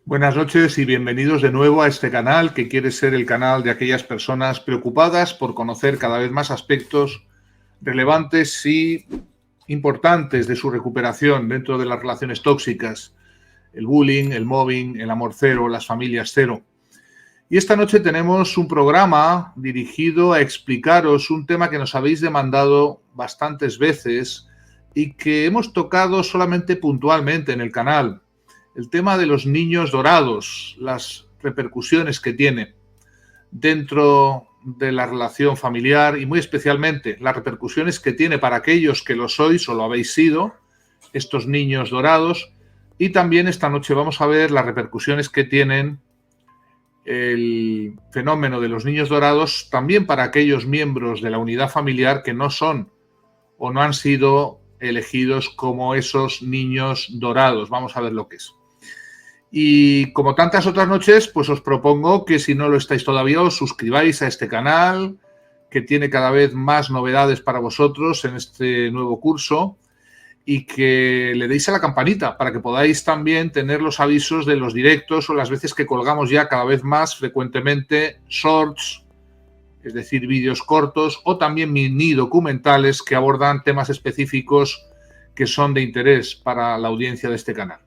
Buenas noches y bienvenidos de nuevo a este canal que quiere ser el canal de aquellas personas preocupadas por conocer cada vez más aspectos relevantes y importantes de su recuperación dentro de las relaciones tóxicas, el bullying, el mobbing, el amor cero, las familias cero. Y esta noche tenemos un programa dirigido a explicaros un tema que nos habéis demandado bastantes veces y que hemos tocado solamente puntualmente en el canal. El tema de los niños dorados, las repercusiones que tiene dentro de la relación familiar y muy especialmente las repercusiones que tiene para aquellos que lo sois o lo habéis sido, estos niños dorados. Y también esta noche vamos a ver las repercusiones que tienen el fenómeno de los niños dorados también para aquellos miembros de la unidad familiar que no son o no han sido elegidos como esos niños dorados. Vamos a ver lo que es. Y como tantas otras noches, pues os propongo que si no lo estáis todavía, os suscribáis a este canal, que tiene cada vez más novedades para vosotros en este nuevo curso, y que le deis a la campanita para que podáis también tener los avisos de los directos o las veces que colgamos ya cada vez más frecuentemente shorts, es decir, vídeos cortos, o también mini documentales que abordan temas específicos que son de interés para la audiencia de este canal.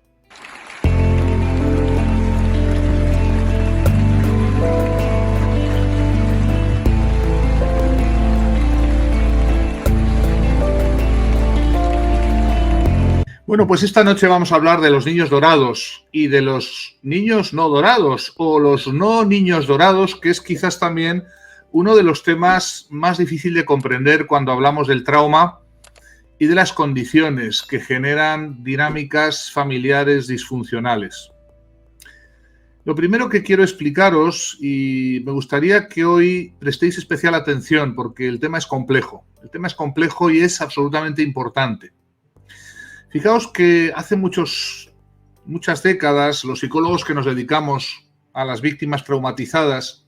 Bueno, pues esta noche vamos a hablar de los niños dorados y de los niños no dorados o los no niños dorados, que es quizás también uno de los temas más difíciles de comprender cuando hablamos del trauma y de las condiciones que generan dinámicas familiares disfuncionales. Lo primero que quiero explicaros, y me gustaría que hoy prestéis especial atención porque el tema es complejo. El tema es complejo y es absolutamente importante. Fijaos que hace muchas décadas los psicólogos que nos dedicamos a las víctimas traumatizadas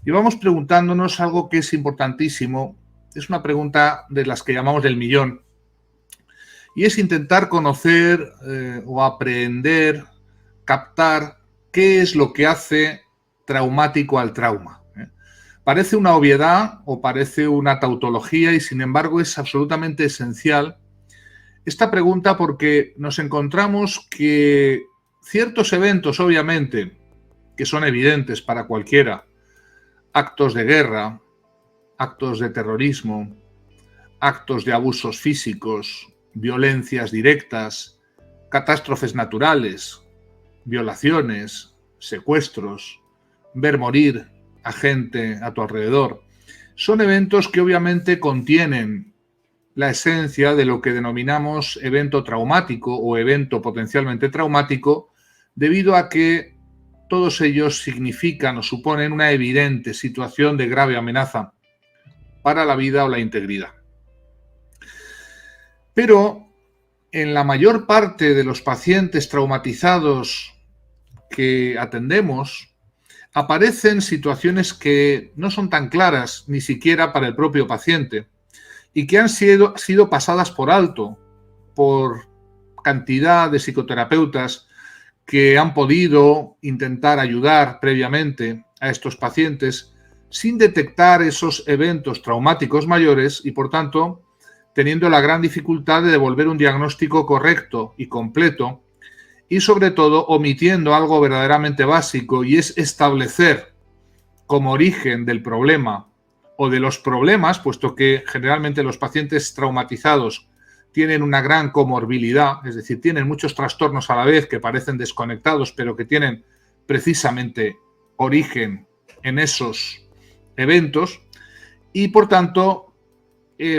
llevamos preguntándonos algo que es importantísimo. Es una pregunta de las que llamamos del millón. Y es intentar conocer o aprender, captar qué es lo que hace traumático al trauma. Parece una obviedad o parece una tautología y sin embargo es absolutamente esencial esta pregunta porque nos encontramos que ciertos eventos, obviamente, que son evidentes para cualquiera, actos de guerra, actos de terrorismo, actos de abusos físicos, violencias directas, catástrofes naturales, violaciones, secuestros, ver morir a gente a tu alrededor, son eventos que obviamente contienen la esencia de lo que denominamos evento traumático o evento potencialmente traumático, debido a que todos ellos significan o suponen una evidente situación de grave amenaza para la vida o la integridad. Pero en la mayor parte de los pacientes traumatizados que atendemos, aparecen situaciones que no son tan claras ni siquiera para el propio paciente, y que han sido pasadas por alto por cantidad de psicoterapeutas que han podido intentar ayudar previamente a estos pacientes sin detectar esos eventos traumáticos mayores y, por tanto, teniendo la gran dificultad de devolver un diagnóstico correcto y completo y, sobre todo, omitiendo algo verdaderamente básico, y es establecer como origen del problema o de los problemas, puesto que generalmente los pacientes traumatizados tienen una gran comorbilidad, es decir, tienen muchos trastornos a la vez que parecen desconectados, pero que tienen precisamente origen en esos eventos y, por tanto,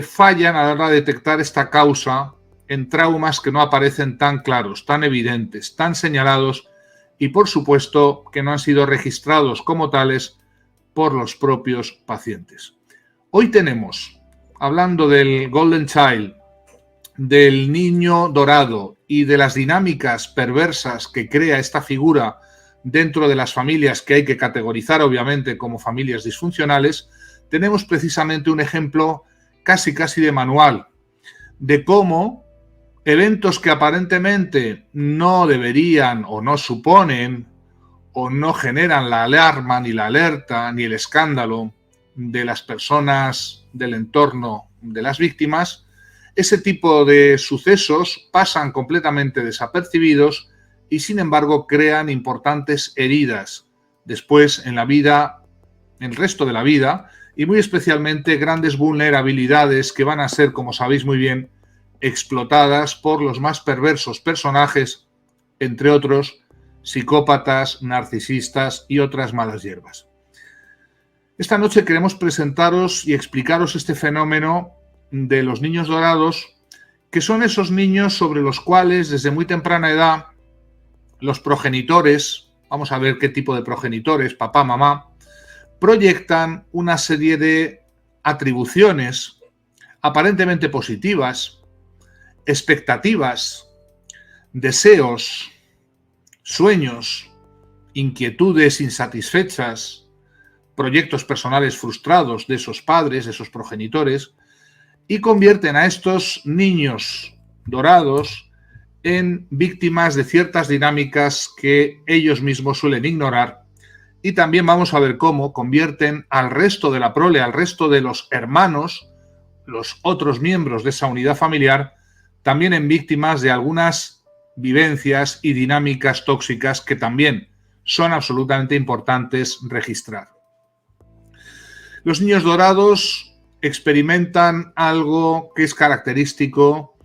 fallan a la hora de detectar esta causa en traumas que no aparecen tan claros, tan evidentes, tan señalados y, por supuesto, que no han sido registrados como tales por los propios pacientes. Hoy tenemos, hablando del Golden Child, del niño dorado y de las dinámicas perversas que crea esta figura dentro de las familias que hay que categorizar obviamente como familias disfuncionales, tenemos precisamente un ejemplo casi de manual de cómo eventos que aparentemente no deberían o no suponen o no generan la alarma, ni la alerta, ni el escándalo de las personas del entorno de las víctimas, ese tipo de sucesos pasan completamente desapercibidos y, sin embargo, crean importantes heridas después en la vida, en el resto de la vida, y muy especialmente grandes vulnerabilidades que van a ser, como sabéis muy bien, explotadas por los más perversos personajes, entre otros, psicópatas, narcisistas y otras malas hierbas. Esta noche queremos presentaros y explicaros este fenómeno de los niños dorados, que son esos niños sobre los cuales desde muy temprana edad los progenitores, vamos a ver qué tipo de progenitores, papá, mamá, proyectan una serie de atribuciones aparentemente positivas, expectativas, deseos, sueños, inquietudes insatisfechas, proyectos personales frustrados de esos padres, de esos progenitores, y convierten a estos niños dorados en víctimas de ciertas dinámicas que ellos mismos suelen ignorar. Y también vamos a ver cómo convierten al resto de la prole, al resto de los hermanos, los otros miembros de esa unidad familiar, también en víctimas de algunas vivencias y dinámicas tóxicas que también son absolutamente importantes registrar. Los niños dorados experimentan algo que es característico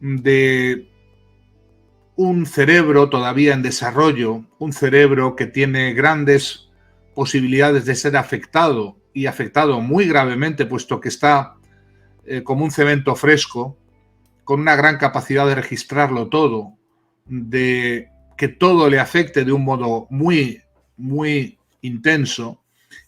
de un cerebro todavía en desarrollo, un cerebro que tiene grandes posibilidades de ser afectado y afectado muy gravemente, puesto que está como un cemento fresco, con una gran capacidad de registrarlo todo, de que todo le afecte de un modo muy, muy intenso,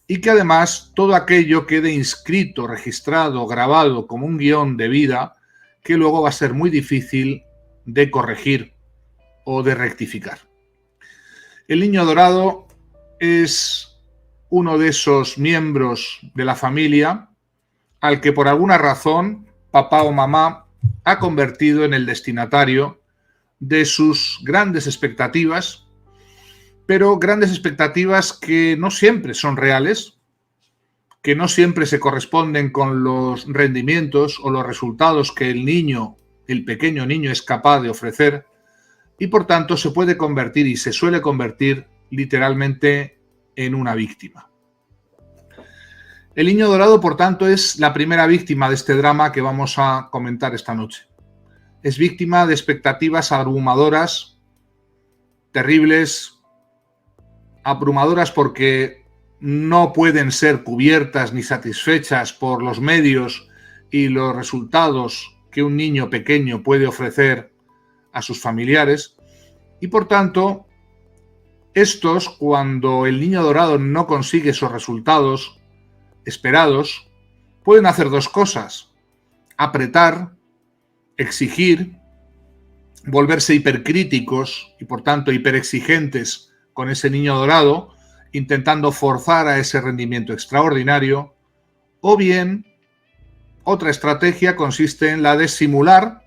y que además todo aquello quede inscrito, registrado, grabado como un guión de vida que luego va a ser muy difícil de corregir o de rectificar. El niño dorado es uno de esos miembros de la familia al que por alguna razón papá o mamá ha convertido en el destinatario de sus grandes expectativas, pero grandes expectativas que no siempre son reales, que no siempre se corresponden con los rendimientos o los resultados que el niño, el pequeño niño, es capaz de ofrecer, y por tanto se puede convertir y se suele convertir literalmente en una víctima. El niño dorado, por tanto, es la primera víctima de este drama que vamos a comentar esta noche. Es víctima de expectativas abrumadoras, terribles, abrumadoras porque no pueden ser cubiertas ni satisfechas por los medios y los resultados que un niño pequeño puede ofrecer a sus familiares, y por tanto estos, cuando el niño dorado no consigue esos resultados esperados, pueden hacer dos cosas: apretar, exigir, volverse hipercríticos y por tanto hiperexigentes con ese niño dorado, intentando forzar a ese rendimiento extraordinario, o bien otra estrategia consiste en la de simular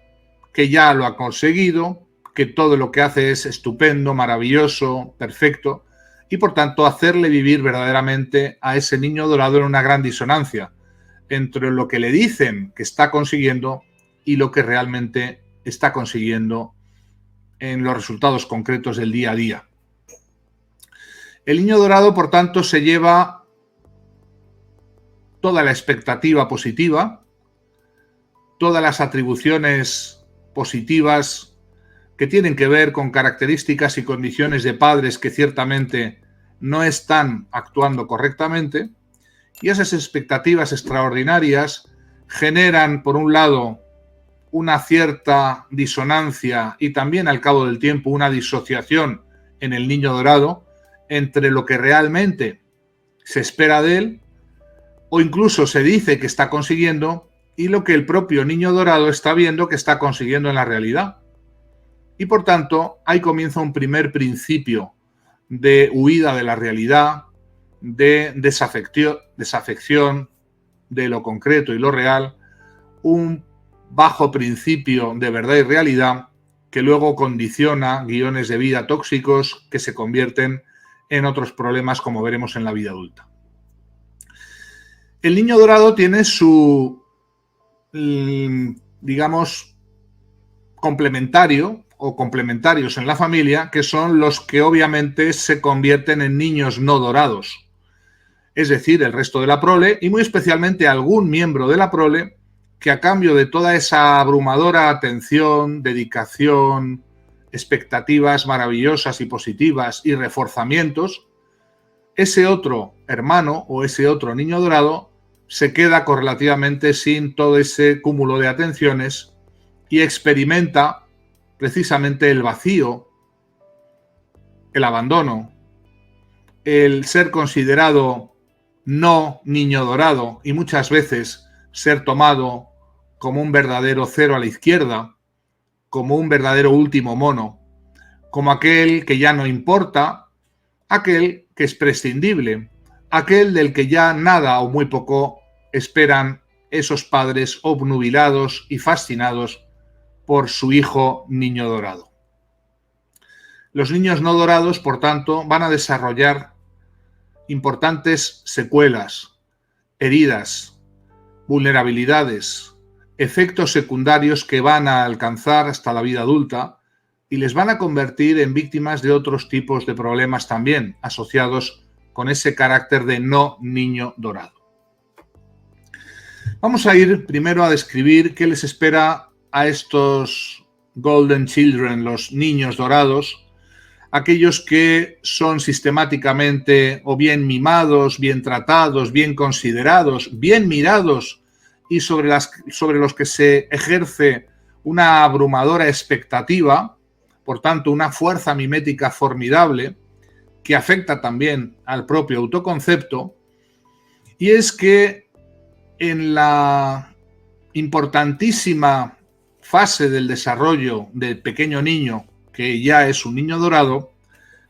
que ya lo ha conseguido, que todo lo que hace es estupendo, maravilloso, perfecto, y por tanto hacerle vivir verdaderamente a ese niño dorado en una gran disonancia entre lo que le dicen que está consiguiendo y lo que realmente está consiguiendo en los resultados concretos del día a día. El niño dorado, por tanto, se lleva toda la expectativa positiva, todas las atribuciones positivas que tienen que ver con características y condiciones de padres que ciertamente no están actuando correctamente, y esas expectativas extraordinarias generan, por un lado, una cierta disonancia y también al cabo del tiempo una disociación en el niño dorado entre lo que realmente se espera de él o incluso se dice que está consiguiendo y lo que el propio niño dorado está viendo que está consiguiendo en la realidad. Y por tanto, ahí comienza un primer principio de huida de la realidad, de desafección de lo concreto y lo real, un bajo principio de verdad y realidad que luego condiciona guiones de vida tóxicos que se convierten en otros problemas, como veremos en la vida adulta. El niño dorado tiene su, digamos, complementario o complementarios en la familia, que son los que obviamente se convierten en niños no dorados. Es decir, el resto de la prole y muy especialmente algún miembro de la prole que a cambio de toda esa abrumadora atención, dedicación, expectativas maravillosas y positivas y reforzamientos, ese otro hermano o ese otro niño dorado se queda correlativamente sin todo ese cúmulo de atenciones y experimenta precisamente el vacío, el abandono, el ser considerado no niño dorado y muchas veces ser tomado como un verdadero cero a la izquierda, como un verdadero último mono, como aquel que ya no importa, aquel que es prescindible, aquel del que ya nada o muy poco esperan esos padres obnubilados y fascinados por su hijo niño dorado. Los niños no dorados, por tanto, van a desarrollar importantes secuelas, heridas, vulnerabilidades, efectos secundarios que van a alcanzar hasta la vida adulta y les van a convertir en víctimas de otros tipos de problemas también asociados con ese carácter de no niño dorado. Vamos a ir primero a describir qué les espera a estos Golden Children, los niños dorados, aquellos que son sistemáticamente o bien mimados, bien tratados, bien considerados, bien mirados y sobre los que se ejerce una abrumadora expectativa, por tanto una fuerza mimética formidable que afecta también al propio autoconcepto, y es que en la importantísima fase del desarrollo del pequeño niño, que ya es un niño dorado,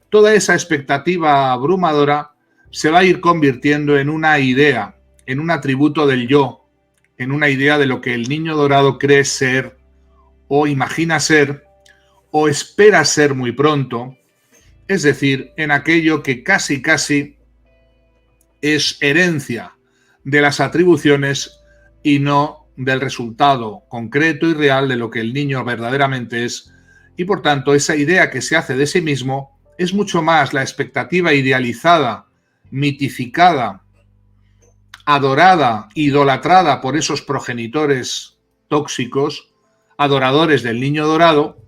toda esa expectativa abrumadora se va a ir convirtiendo en una idea, en un atributo del yo, en una idea de lo que el niño dorado cree ser o imagina ser o espera ser muy pronto, es decir, en aquello que casi es herencia de las atribuciones y no del resultado concreto y real de lo que el niño verdaderamente es, y por tanto esa idea que se hace de sí mismo es mucho más la expectativa idealizada, mitificada, adorada, idolatrada por esos progenitores tóxicos, adoradores del niño dorado,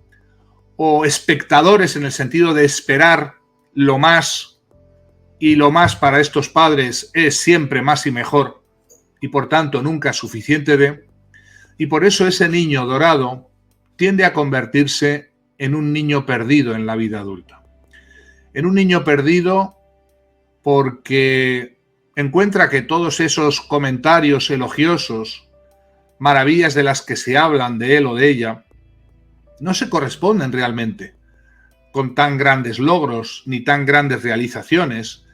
o espectadores en el sentido de esperar lo más, y lo más para estos padres es siempre más y mejor, y por tanto nunca suficiente de, y por eso ese niño dorado tiende a convertirse en un niño perdido en la vida adulta. En un niño perdido porque encuentra que todos esos comentarios elogiosos, maravillas de las que se hablan de él o de ella, no se corresponden realmente con tan grandes logros ni tan grandes realizaciones,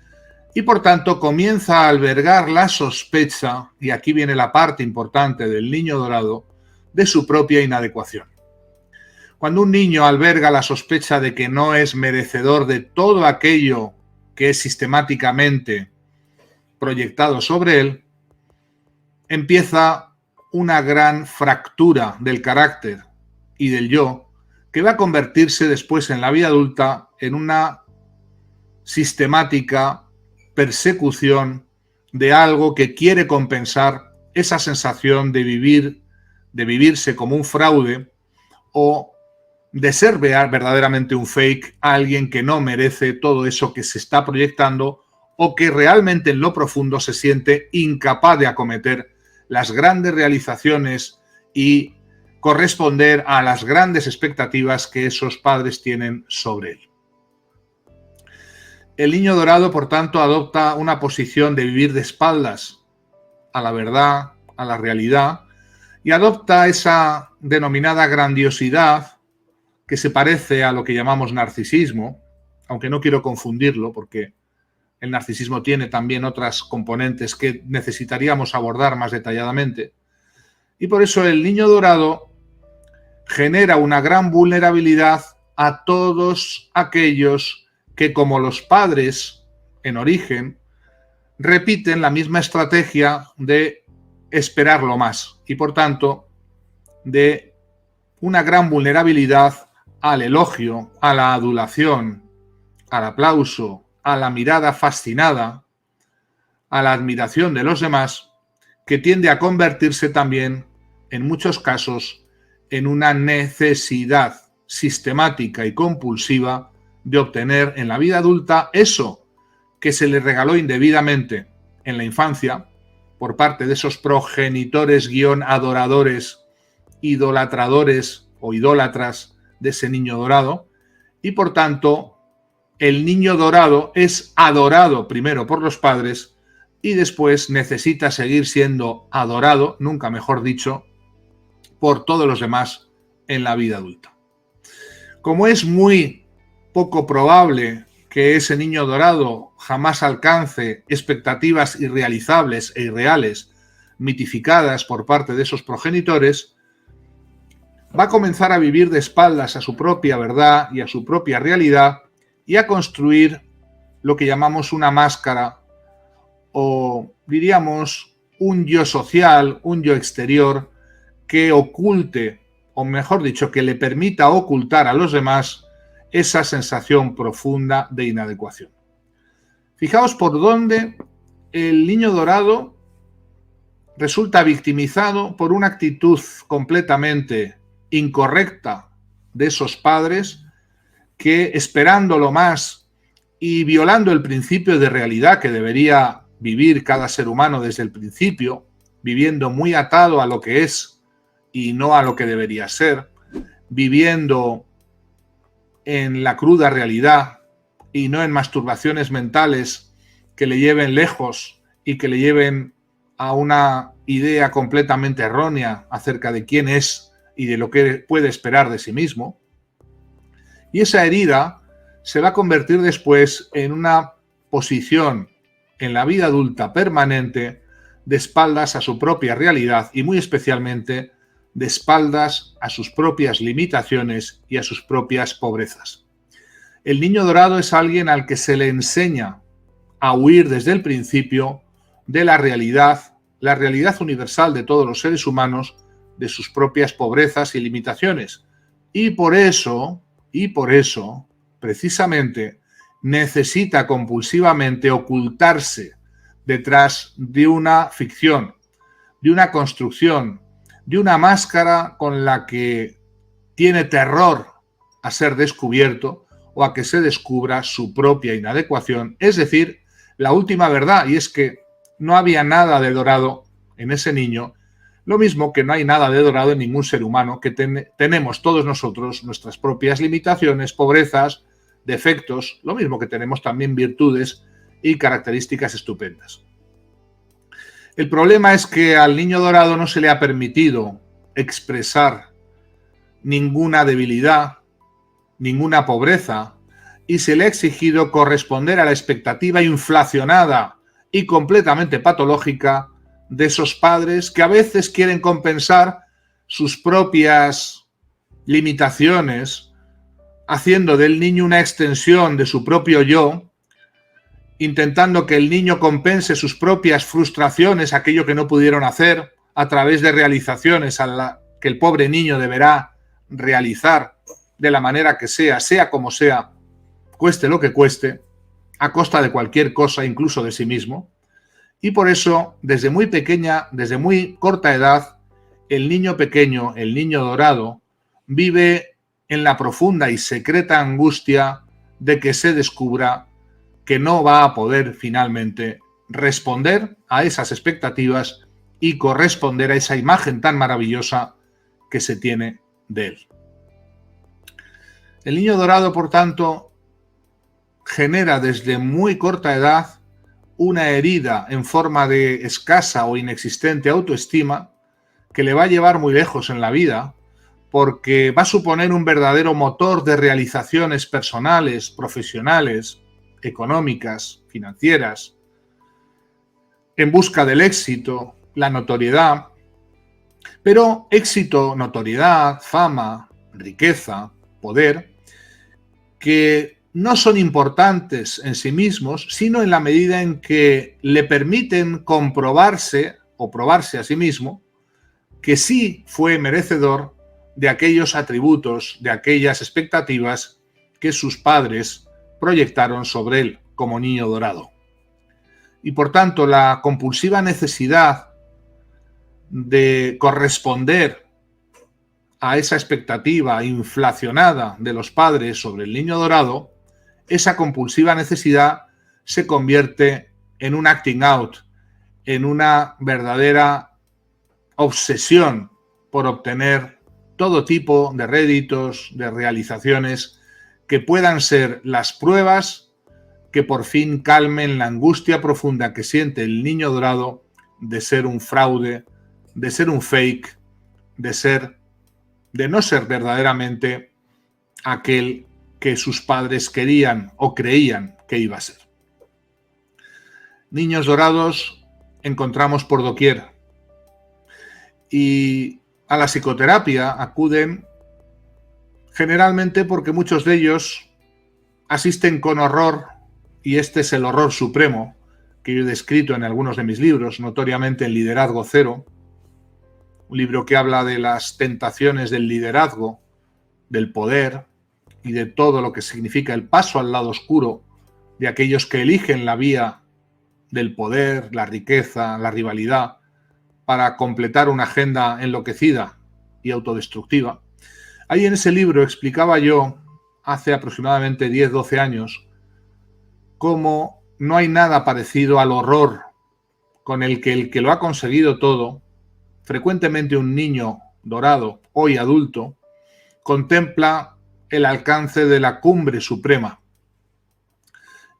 y por tanto comienza a albergar la sospecha, y aquí viene la parte importante del niño dorado, de su propia inadecuación. Cuando un niño alberga la sospecha de que no es merecedor de todo aquello que es sistemáticamente proyectado sobre él, empieza una gran fractura del carácter y del yo, que va a convertirse después en la vida adulta en una sistemática persecución de algo que quiere compensar esa sensación de vivirse como un fraude o de ser verdaderamente un fake a alguien que no merece todo eso que se está proyectando o que realmente en lo profundo se siente incapaz de acometer las grandes realizaciones y corresponder a las grandes expectativas que esos padres tienen sobre él. El niño dorado, por tanto, adopta una posición de vivir de espaldas a la verdad, a la realidad, y adopta esa denominada grandiosidad que se parece a lo que llamamos narcisismo, aunque no quiero confundirlo porque el narcisismo tiene también otras componentes que necesitaríamos abordar más detalladamente. Y por eso el niño dorado genera una gran vulnerabilidad a todos aquellos que, como los padres en origen, repiten la misma estrategia de esperarlo más y, por tanto, de una gran vulnerabilidad al elogio, a la adulación, al aplauso, a la mirada fascinada, a la admiración de los demás, que tiende a convertirse también, en muchos casos, en una necesidad sistemática y compulsiva de obtener en la vida adulta eso que se le regaló indebidamente en la infancia por parte de esos progenitores adoradores, idolatradores o idólatras de ese niño dorado, y por tanto el niño dorado es adorado primero por los padres y después necesita seguir siendo adorado, nunca mejor dicho, por todos los demás en la vida adulta. Como es muy poco probable que ese niño dorado jamás alcance expectativas irrealizables e irreales, mitificadas por parte de esos progenitores, va a comenzar a vivir de espaldas a su propia verdad y a su propia realidad y a construir lo que llamamos una máscara o, diríamos, un yo social, un yo exterior que oculte, o mejor dicho, que le permita ocultar a los demás esa sensación profunda de inadecuación. Fijaos por dónde el niño dorado resulta victimizado por una actitud completamente incorrecta de esos padres que, esperándolo más y violando el principio de realidad que debería vivir cada ser humano desde el principio, viviendo muy atado a lo que es y no a lo que debería ser, viviendo en la cruda realidad y no en masturbaciones mentales que le lleven lejos y que le lleven a una idea completamente errónea acerca de quién es y de lo que puede esperar de sí mismo. Y esa herida se va a convertir después en una posición en la vida adulta permanente de espaldas a su propia realidad y muy especialmente de espaldas a sus propias limitaciones y a sus propias pobrezas. El niño dorado es alguien al que se le enseña a huir desde el principio de la realidad universal de todos los seres humanos, de sus propias pobrezas y limitaciones. Y por eso, precisamente, necesita compulsivamente ocultarse detrás de una ficción, de una construcción, de una máscara con la que tiene terror a ser descubierto o a que se descubra su propia inadecuación, es decir, la última verdad, y es que no había nada de dorado en ese niño, lo mismo que no hay nada de dorado en ningún ser humano, que tenemos todos nosotros nuestras propias limitaciones, pobrezas, defectos, lo mismo que tenemos también virtudes y características estupendas. El problema es que al niño dorado no se le ha permitido expresar ninguna debilidad, ninguna pobreza, y se le ha exigido corresponder a la expectativa inflacionada y completamente patológica de esos padres que a veces quieren compensar sus propias limitaciones, haciendo del niño una extensión de su propio yo, intentando que el niño compense sus propias frustraciones, aquello que no pudieron hacer, a través de realizaciones que el pobre niño deberá realizar de la manera que sea como sea, cueste lo que cueste, a costa de cualquier cosa, incluso de sí mismo. Y por eso, desde muy corta edad, el niño pequeño, el niño dorado, vive en la profunda y secreta angustia de que se descubra que no va a poder finalmente responder a esas expectativas y corresponder a esa imagen tan maravillosa que se tiene de él. El niño dorado, por tanto, genera desde muy corta edad una herida en forma de escasa o inexistente autoestima que le va a llevar muy lejos en la vida, porque va a suponer un verdadero motor de realizaciones personales, profesionales, económicas, financieras, en busca del éxito, la notoriedad. Pero éxito, notoriedad, fama, riqueza, poder, que no son importantes en sí mismos, sino en la medida en que le permiten comprobarse o probarse a sí mismo que sí fue merecedor de aquellos atributos, de aquellas expectativas que sus padres proyectaron sobre él como niño dorado. Y por tanto, la compulsiva necesidad de corresponder a esa expectativa inflacionada de los padres sobre el niño dorado, esa compulsiva necesidad se convierte en un acting out, en una verdadera obsesión por obtener todo tipo de réditos, de realizaciones que puedan ser las pruebas que por fin calmen la angustia profunda que siente el niño dorado de ser un fraude, de ser un fake, de no ser verdaderamente aquel que sus padres querían o creían que iba a ser. Niños dorados encontramos por doquier, y a la psicoterapia acuden generalmente porque muchos de ellos asisten con horror, y este es el horror supremo que yo he descrito en algunos de mis libros, notoriamente en Liderazgo Cero, un libro que habla de las tentaciones del liderazgo, del poder y de todo lo que significa el paso al lado oscuro de aquellos que eligen la vía del poder, la riqueza, la rivalidad, para completar una agenda enloquecida y autodestructiva. Ahí en ese libro explicaba yo, hace aproximadamente 10-12 años, cómo no hay nada parecido al horror con el que lo ha conseguido todo, frecuentemente un niño dorado, hoy adulto, contempla el alcance de la cumbre suprema.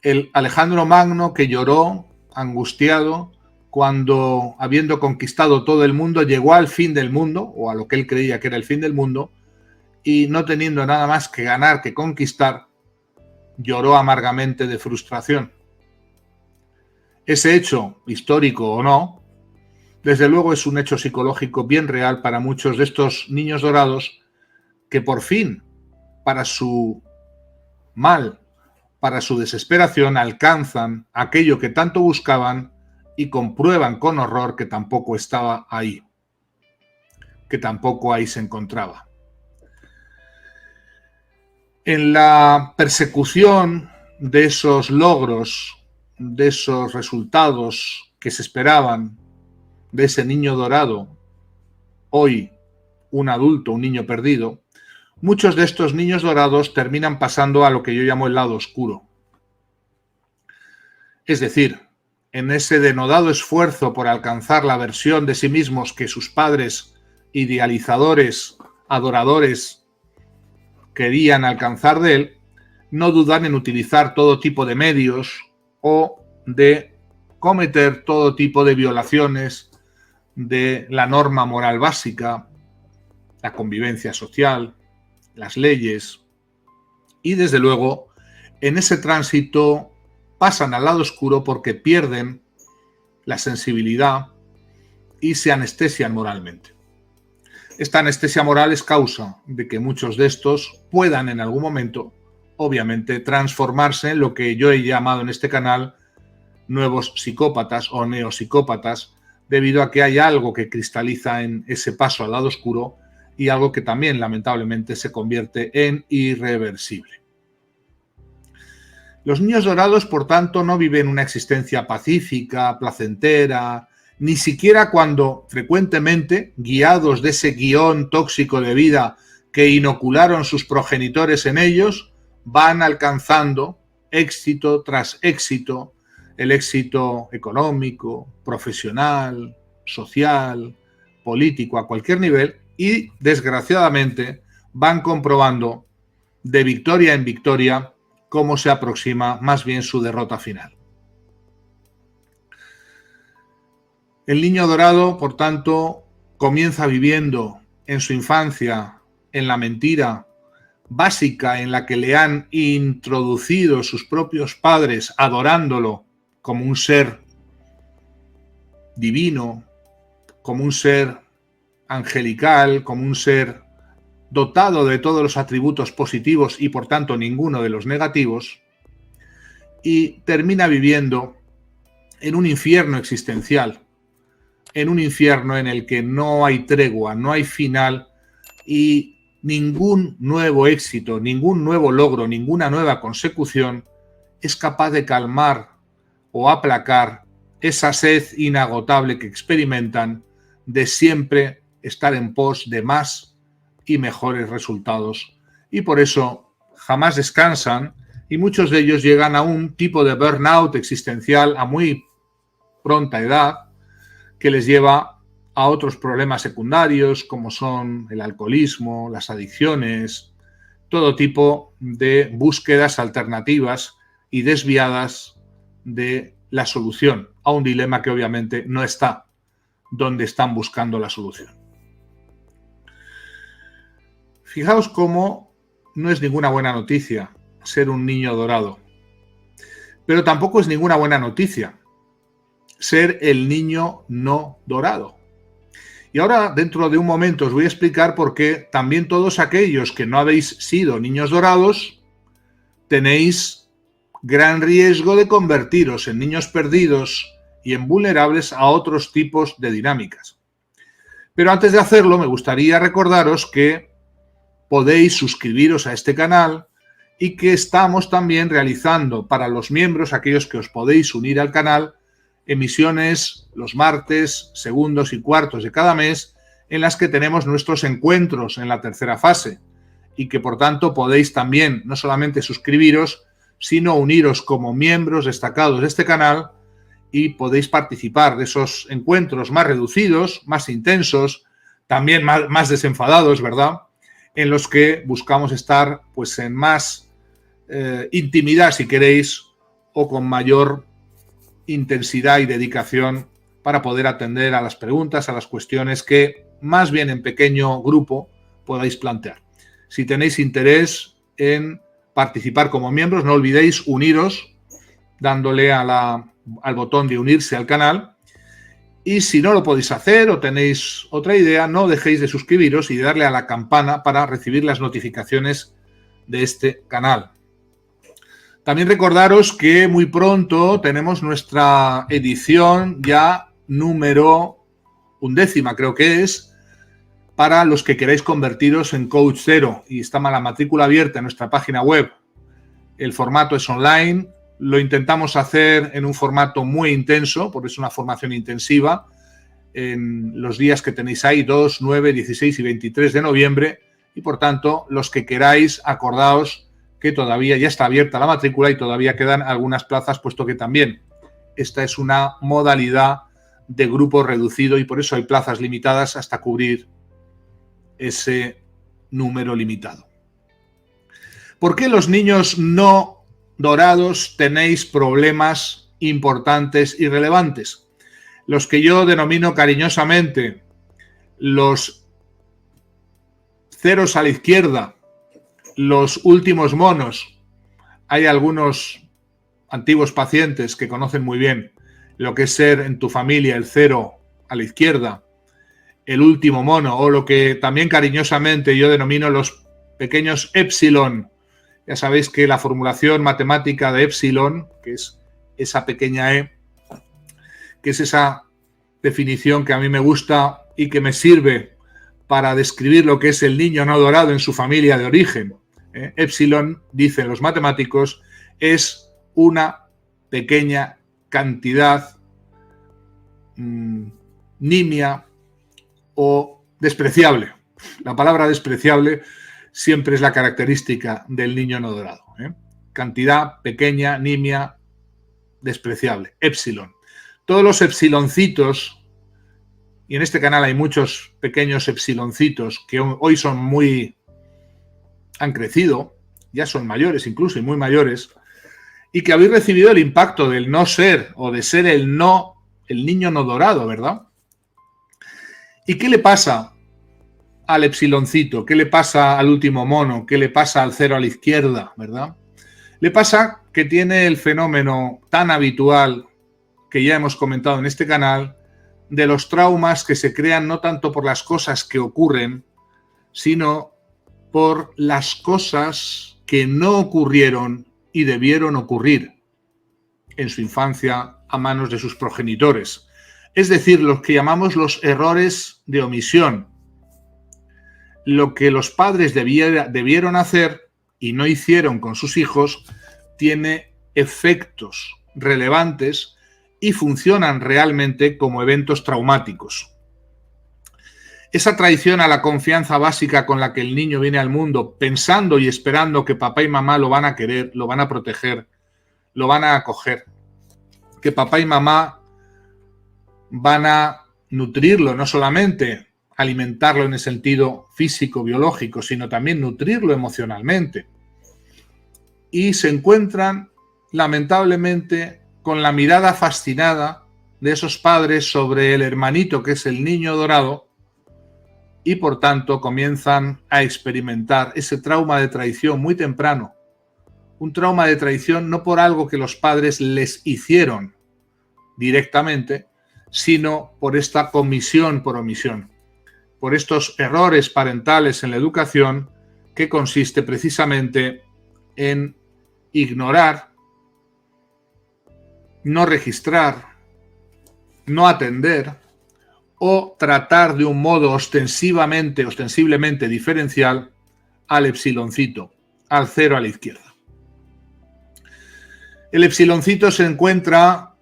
El Alejandro Magno que lloró, angustiado, cuando, habiendo conquistado todo el mundo, llegó al fin del mundo, o a lo que él creía que era el fin del mundo, y no teniendo nada más que ganar, que conquistar, lloró amargamente de frustración. Ese hecho, histórico o no, desde luego es un hecho psicológico bien real para muchos de estos niños dorados que por fin, para su mal, para su desesperación, alcanzan aquello que tanto buscaban y comprueban con horror que tampoco estaba ahí, que tampoco ahí se encontraba. En la persecución de esos logros, de esos resultados que se esperaban de ese niño dorado, hoy un adulto, un niño perdido, muchos de estos niños dorados terminan pasando a lo que yo llamo el lado oscuro. Es decir, en ese denodado esfuerzo por alcanzar la versión de sí mismos que sus padres idealizadores, adoradores, querían alcanzar de él, no dudan en utilizar todo tipo de medios o de cometer todo tipo de violaciones de la norma moral básica, la convivencia social, las leyes, y desde luego en ese tránsito pasan al lado oscuro porque pierden la sensibilidad y se anestesian moralmente. Esta anestesia moral es causa de que muchos de estos puedan en algún momento, obviamente, transformarse en lo que yo he llamado en este canal nuevos psicópatas o neopsicópatas, debido a que hay algo que cristaliza en ese paso al lado oscuro y algo que también lamentablemente se convierte en irreversible. Los niños dorados, por tanto, no viven una existencia pacífica, placentera, ni siquiera cuando frecuentemente, guiados de ese guión tóxico de vida que inocularon sus progenitores en ellos, van alcanzando éxito tras éxito, el éxito económico, profesional, social, político, a cualquier nivel, y desgraciadamente van comprobando de victoria en victoria cómo se aproxima más bien su derrota final. El niño dorado, por tanto, comienza viviendo en su infancia en la mentira básica en la que le han introducido sus propios padres, adorándolo como un ser divino, como un ser angelical, como un ser dotado de todos los atributos positivos y por tanto ninguno de los negativos, y termina viviendo en un infierno existencial, en un infierno en el que no hay tregua, no hay final y ningún nuevo éxito, ningún nuevo logro, ninguna nueva consecución es capaz de calmar o aplacar esa sed inagotable que experimentan de siempre estar en pos de más y mejores resultados. Y por eso jamás descansan y muchos de ellos llegan a un tipo de burnout existencial a muy pronta edad que les lleva a otros problemas secundarios como son el alcoholismo, las adicciones, todo tipo de búsquedas alternativas y desviadas de la solución a un dilema que obviamente no está donde están buscando la solución. Fijaos cómo no es ninguna buena noticia ser un niño dorado, pero tampoco es ninguna buena noticia ser el niño no dorado. Y ahora, dentro de un momento, os voy a explicar por qué también todos aquellos que no habéis sido niños dorados tenéis gran riesgo de convertiros en niños perdidos y en vulnerables a otros tipos de dinámicas. Pero antes de hacerlo, me gustaría recordaros que podéis suscribiros a este canal y que estamos también realizando para los miembros, aquellos que os podéis unir al canal, emisiones los martes, segundos y cuartos de cada mes en las que tenemos nuestros encuentros en la tercera fase y que por tanto podéis también no solamente suscribiros, sino uniros como miembros destacados de este canal y podéis participar de esos encuentros más reducidos, más intensos, también más desenfadados, ¿verdad?, en los que buscamos estar pues en más intimidad, si queréis, o con mayor intensidad y dedicación para poder atender a las preguntas, a las cuestiones que más bien en pequeño grupo podáis plantear. Si tenéis interés en participar como miembros, no olvidéis uniros dándole al botón de unirse al canal. Y si no lo podéis hacer o tenéis otra idea, no dejéis de suscribiros y de darle a la campana para recibir las notificaciones de este canal. También recordaros que muy pronto tenemos nuestra edición ya número 11, creo que es, para los que queráis convertiros en Coach Zero. Y está la matrícula abierta en nuestra página web. El formato es online. Lo intentamos hacer en un formato muy intenso, porque es una formación intensiva, en los días que tenéis ahí, 2, 9, 16 y 23 de noviembre. Y por tanto, los que queráis, acordaos que todavía ya está abierta la matrícula y todavía quedan algunas plazas, puesto que también esta es una modalidad de grupo reducido y por eso hay plazas limitadas hasta cubrir ese número limitado. ¿Por qué los niños no dorados tenéis problemas importantes y relevantes? Los que yo denomino cariñosamente los ceros a la izquierda, los últimos monos. Hay algunos antiguos pacientes que conocen muy bien lo que es ser en tu familia el cero a la izquierda, el último mono, o lo que también cariñosamente yo denomino los pequeños épsilon. Ya sabéis que la formulación matemática de épsilon, que es esa pequeña e, que es esa definición que a mí me gusta y que me sirve para describir lo que es el niño no dorado en su familia de origen. Épsilon, dicen los matemáticos, es una pequeña cantidad nimia o despreciable. La palabra despreciable siempre es la característica del niño no dorado. Cantidad pequeña, nimia, despreciable. Épsilon. Todos los epsiloncitos, y en este canal hay muchos pequeños epsiloncitos que hoy han crecido, ya son mayores incluso y muy mayores, y que habéis recibido el impacto del no ser o de ser el niño no dorado, ¿verdad? ¿Y qué le pasa al epsiloncito? ¿Qué le pasa al último mono? ¿Qué le pasa al cero a la izquierda, verdad? Le pasa que tiene el fenómeno tan habitual que ya hemos comentado en este canal, de los traumas que se crean no tanto por las cosas que ocurren, sino por las cosas que no ocurrieron y debieron ocurrir en su infancia a manos de sus progenitores. Es decir, los que llamamos los errores de omisión. Lo que los padres debieron hacer y no hicieron con sus hijos tiene efectos relevantes y funcionan realmente como eventos traumáticos. Esa traición a la confianza básica con la que el niño viene al mundo, pensando y esperando que papá y mamá lo van a querer, lo van a proteger, lo van a acoger, que papá y mamá van a nutrirlo, no solamente alimentarlo en el sentido físico, biológico, sino también nutrirlo emocionalmente. Y se encuentran, lamentablemente, con la mirada fascinada de esos padres sobre el hermanito que es el niño dorado, y por tanto comienzan a experimentar ese trauma de traición muy temprano. Un trauma de traición no por algo que los padres les hicieron directamente, sino por esta comisión por omisión, por estos errores parentales en la educación que consiste precisamente en ignorar, no registrar, no atender o tratar de un modo ostensiblemente diferencial al epsiloncito, al cero a la izquierda. El epsiloncito se encuentra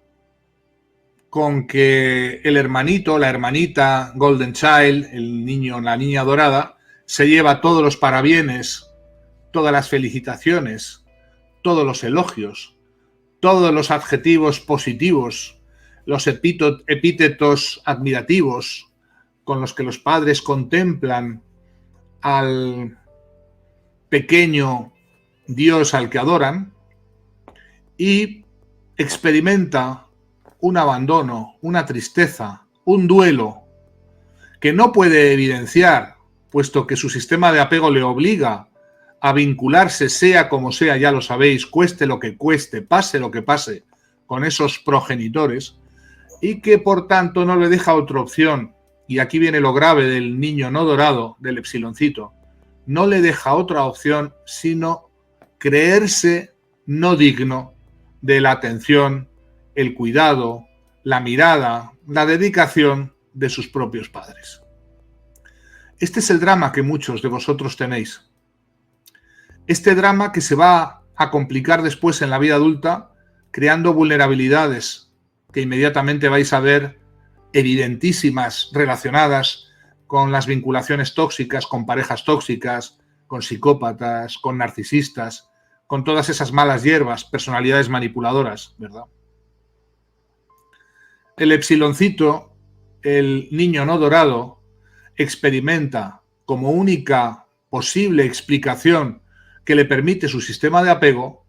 con que el hermanito, la hermanita, Golden Child, el niño, la niña dorada, se lleva todos los parabienes, todas las felicitaciones, todos los elogios, todos los adjetivos positivos, los epítetos admirativos con los que los padres contemplan al pequeño Dios al que adoran, y experimenta un abandono, una tristeza, un duelo que no puede evidenciar, puesto que su sistema de apego le obliga a vincularse, sea como sea, ya lo sabéis, cueste lo que cueste, pase lo que pase, con esos progenitores, y que por tanto no le deja otra opción, y aquí viene lo grave del niño no dorado, del epsiloncito, no le deja otra opción sino creerse no digno de la atención, el cuidado, la mirada, la dedicación de sus propios padres. Este es el drama que muchos de vosotros tenéis. Este drama que se va a complicar después en la vida adulta, creando vulnerabilidades que inmediatamente vais a ver evidentísimas relacionadas con las vinculaciones tóxicas, con parejas tóxicas, con psicópatas, con narcisistas, con todas esas malas hierbas, personalidades manipuladoras, ¿verdad? El epsiloncito, el niño no dorado, experimenta como única posible explicación que le permite su sistema de apego,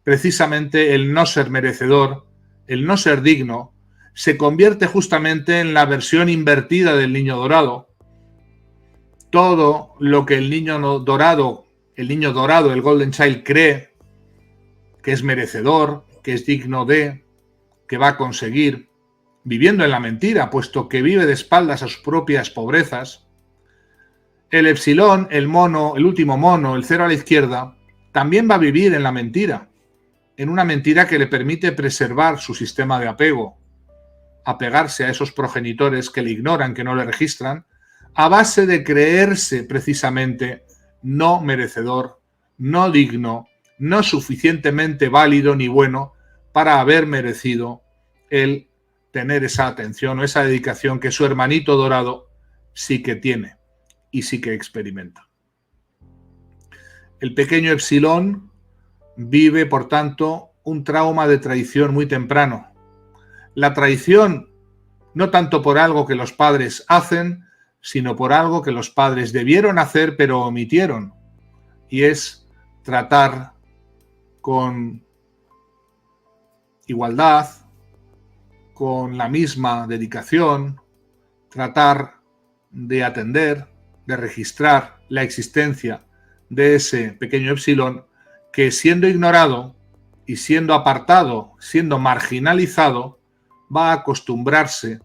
precisamente el no ser merecedor, el no ser digno, se convierte justamente en la versión invertida del niño dorado. Todo lo que el niño dorado, el Golden Child, cree que es merecedor, que es digno de, que va a conseguir, viviendo en la mentira, puesto que vive de espaldas a sus propias pobrezas. El epsilon, el mono, el último mono, el cero a la izquierda, también va a vivir en la mentira, en una mentira que le permite preservar su sistema de apego, apegarse a esos progenitores que le ignoran, que no le registran, a base de creerse precisamente no merecedor, no digno, no suficientemente válido ni bueno para haber merecido el tener esa atención o esa dedicación que su hermanito dorado sí que tiene y sí que experimenta. El pequeño epsilon vive, por tanto, un trauma de traición muy temprano. La traición no tanto por algo que los padres hacen, sino por algo que los padres debieron hacer pero omitieron, y es tratar con igualdad, con la misma dedicación, tratar de atender, de registrar la existencia de ese pequeño epsilon que, siendo ignorado y siendo apartado, siendo marginalizado, va a acostumbrarse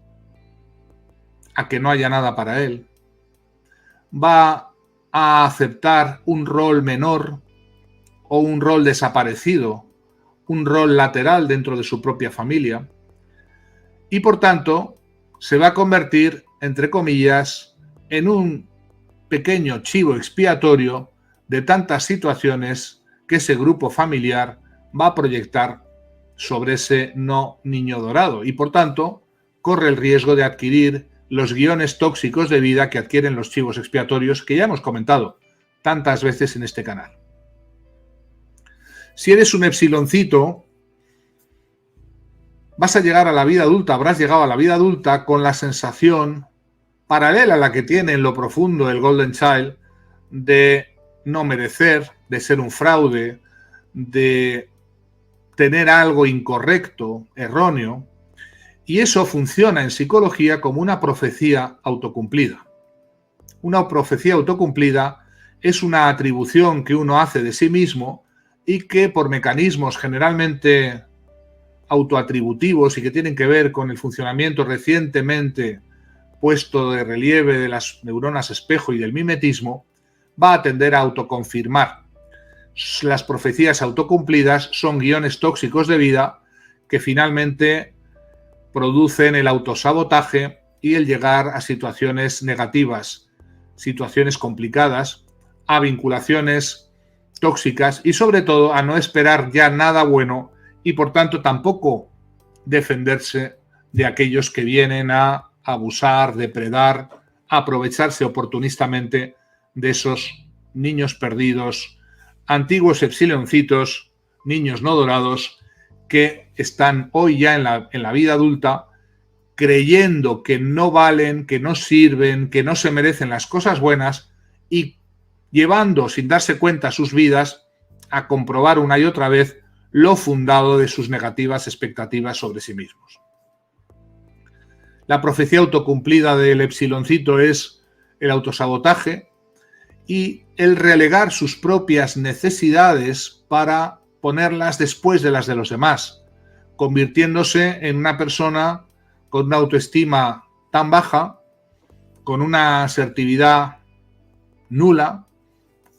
a que no haya nada para él, va a aceptar un rol menor o un rol desaparecido, un rol lateral dentro de su propia familia, y por tanto se va a convertir, entre comillas, en un pequeño chivo expiatorio de tantas situaciones que ese grupo familiar va a proyectar sobre ese no niño dorado y por tanto corre el riesgo de adquirir los guiones tóxicos de vida que adquieren los chivos expiatorios que ya hemos comentado tantas veces en este canal. Si eres un epsiloncito, vas a llegar a la vida adulta, habrás llegado a la vida adulta con la sensación paralela a la que tiene en lo profundo el Golden Child de no merecer, de ser un fraude, de tener algo incorrecto, erróneo, y eso funciona en psicología como una profecía autocumplida. Una profecía autocumplida es una atribución que uno hace de sí mismo y que por mecanismos generalmente autoatributivos y que tienen que ver con el funcionamiento recientemente puesto de relieve de las neuronas espejo y del mimetismo, va a tender a autoconfirmar. Las profecías autocumplidas son guiones tóxicos de vida que finalmente producen el autosabotaje y el llegar a situaciones negativas, situaciones complicadas, a vinculaciones tóxicas y sobre todo a no esperar ya nada bueno y por tanto tampoco defenderse de aquellos que vienen a abusar, depredar, aprovecharse oportunistamente de esos niños perdidos, antiguos epsiloncitos, niños no dorados, que están hoy ya en la vida adulta creyendo que no valen, que no sirven, que no se merecen las cosas buenas y llevando sin darse cuenta sus vidas a comprobar una y otra vez lo fundado de sus negativas expectativas sobre sí mismos. La profecía autocumplida del epsiloncito es el autosabotaje y el relegar sus propias necesidades para ponerlas después de las de los demás, convirtiéndose en una persona con una autoestima tan baja, con una asertividad nula,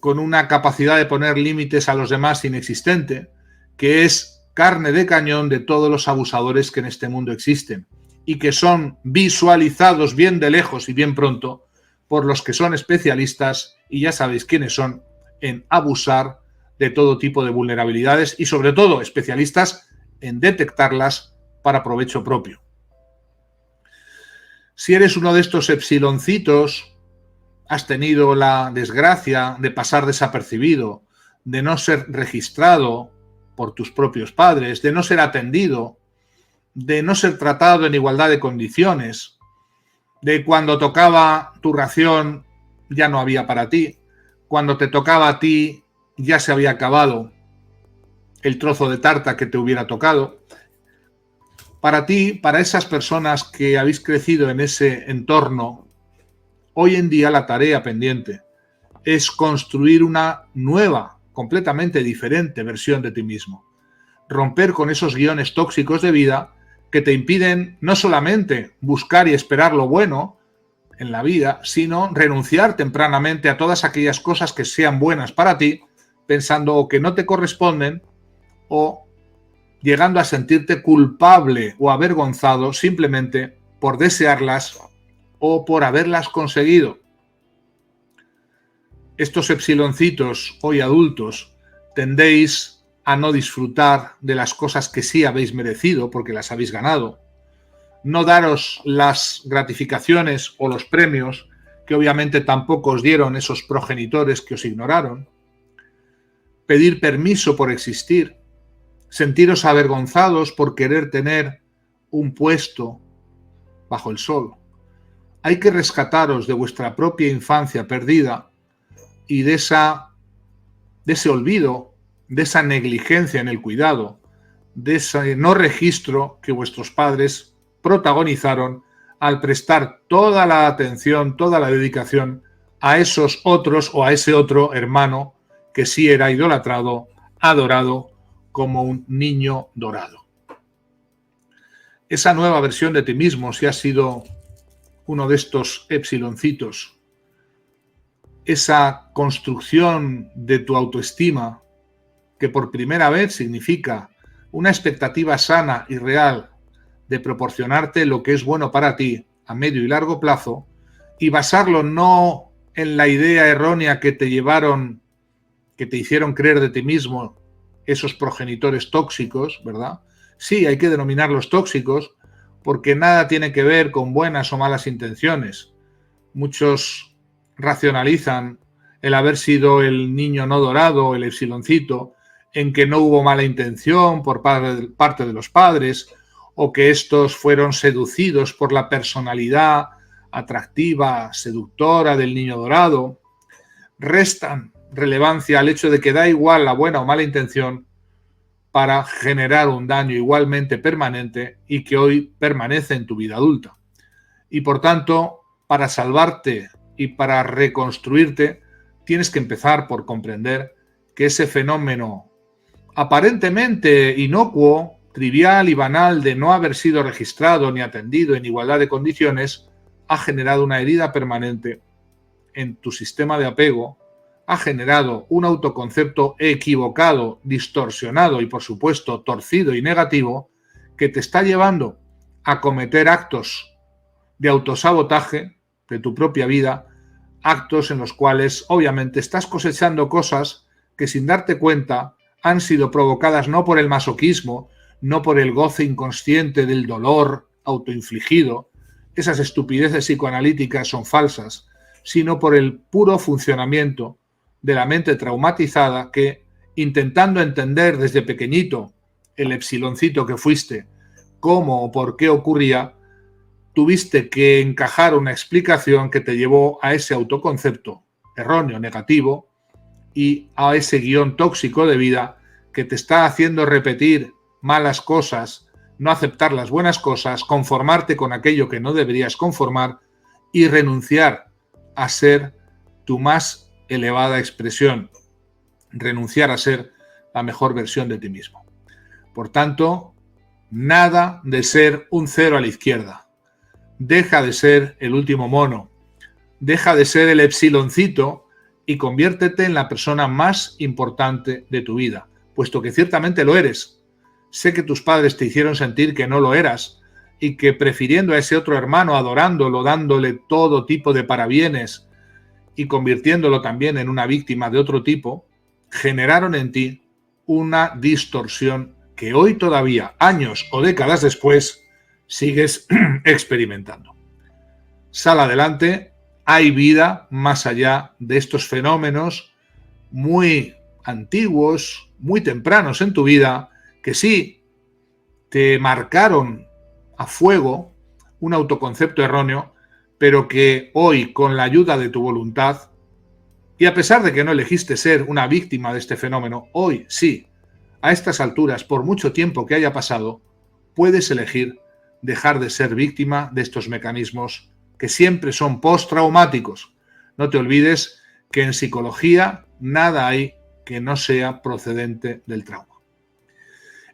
con una capacidad de poner límites a los demás inexistente, que es carne de cañón de todos los abusadores que en este mundo existen y que son visualizados bien de lejos y bien pronto por los que son especialistas, y ya sabéis quiénes son, en abusar de todo tipo de vulnerabilidades y sobre todo especialistas en detectarlas para provecho propio. Si eres uno de estos epsiloncitos, has tenido la desgracia de pasar desapercibido, de no ser registrado por tus propios padres, de no ser atendido, de no ser tratado en igualdad de condiciones, de cuando tocaba tu ración ya no había para ti, cuando te tocaba a ti ya se había acabado el trozo de tarta que te hubiera tocado. Para ti, para esas personas que habéis crecido en ese entorno, hoy en día la tarea pendiente es construir una nueva, completamente diferente versión de ti mismo. Romper con esos guiones tóxicos de vida que te impiden no solamente buscar y esperar lo bueno en la vida, sino renunciar tempranamente a todas aquellas cosas que sean buenas para ti, pensando o que no te corresponden o llegando a sentirte culpable o avergonzado simplemente por desearlas o por haberlas conseguido. Estos epsiloncitos, hoy adultos, tendéis a no disfrutar de las cosas que sí habéis merecido porque las habéis ganado, no daros las gratificaciones o los premios que obviamente tampoco os dieron esos progenitores que os ignoraron, pedir permiso por existir, sentiros avergonzados por querer tener un puesto bajo el sol. Hay que rescataros de vuestra propia infancia perdida y de ese olvido, de esa negligencia en el cuidado, de ese no registro que vuestros padres protagonizaron al prestar toda la atención, toda la dedicación a esos otros o a ese otro hermano que sí era idolatrado, adorado como un niño dorado. Esa nueva versión de ti mismo, si has sido uno de estos epsiloncitos, esa construcción de tu autoestima, que por primera vez significa una expectativa sana y real de proporcionarte lo que es bueno para ti a medio y largo plazo, y basarlo no en la idea errónea que te hicieron creer de ti mismo esos progenitores tóxicos, ¿verdad? Sí, hay que denominarlos tóxicos porque nada tiene que ver con buenas o malas intenciones. Muchos racionalizan el haber sido el niño no dorado, el epsiloncito, en que no hubo mala intención por parte de los padres, o que estos fueron seducidos por la personalidad atractiva, seductora del niño dorado. Restan relevancia al hecho de que da igual la buena o mala intención para generar un daño igualmente permanente y que hoy permanece en tu vida adulta. Y por tanto, para salvarte y para reconstruirte, tienes que empezar por comprender que ese fenómeno aparentemente inocuo, trivial y banal de no haber sido registrado ni atendido en igualdad de condiciones, ha generado una herida permanente en tu sistema de apego, ha generado un autoconcepto equivocado, distorsionado y, por supuesto, torcido y negativo, que te está llevando a cometer actos de autosabotaje de tu propia vida, actos en los cuales, obviamente, estás cosechando cosas que, sin darte cuenta, han sido provocadas no por el masoquismo, no por el goce inconsciente del dolor autoinfligido, esas estupideces psicoanalíticas son falsas, sino por el puro funcionamiento de la mente traumatizada que, intentando entender desde pequeñito el epsiloncito que fuiste, cómo o por qué ocurría, tuviste que encajar una explicación que te llevó a ese autoconcepto erróneo, negativo, y a ese guión tóxico de vida que te está haciendo repetir malas cosas, no aceptar las buenas cosas, conformarte con aquello que no deberías conformar y renunciar a ser tu más elevada expresión, renunciar a ser la mejor versión de ti mismo. Por tanto, nada de ser un cero a la izquierda. Deja de ser el último mono, deja de ser el epsiloncito y conviértete en la persona más importante de tu vida, puesto que ciertamente lo eres. Sé que tus padres te hicieron sentir que no lo eras y que prefiriendo a ese otro hermano, adorándolo, dándole todo tipo de parabienes y convirtiéndolo también en una víctima de otro tipo, generaron en ti una distorsión que hoy todavía, años o décadas después, sigues experimentando. Sal adelante, hay vida más allá de estos fenómenos muy antiguos, muy tempranos en tu vida, que sí te marcaron a fuego un autoconcepto erróneo, pero que hoy, con la ayuda de tu voluntad, y a pesar de que no elegiste ser una víctima de este fenómeno, hoy sí, a estas alturas, por mucho tiempo que haya pasado, puedes elegir dejar de ser víctima de estos mecanismos que siempre son postraumáticos. No te olvides que en psicología nada hay que no sea procedente del trauma.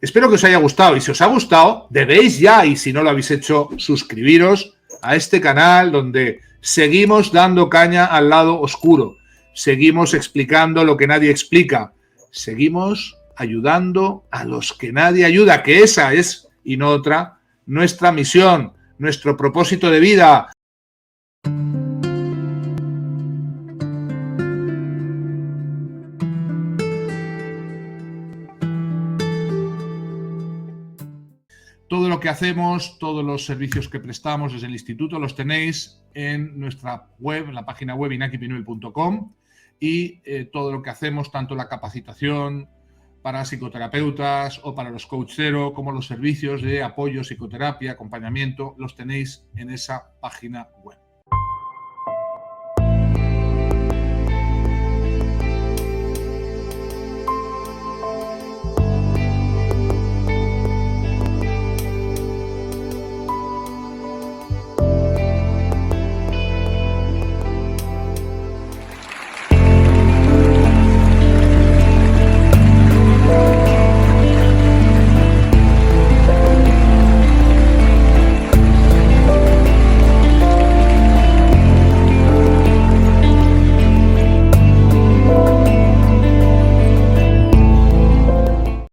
Espero que os haya gustado, y si os ha gustado, debéis ya, y si no lo habéis hecho, suscribiros a este canal donde seguimos dando caña al lado oscuro, seguimos explicando lo que nadie explica, seguimos ayudando a los que nadie ayuda, que esa es, y no otra, nuestra misión, nuestro propósito de vida. Todo lo que hacemos, todos los servicios que prestamos desde el instituto los tenéis en nuestra web, en la página web inakipinuel.com, y todo lo que hacemos, tanto la capacitación para psicoterapeutas o para los coach cero, como los servicios de apoyo, psicoterapia, acompañamiento, los tenéis en esa página web.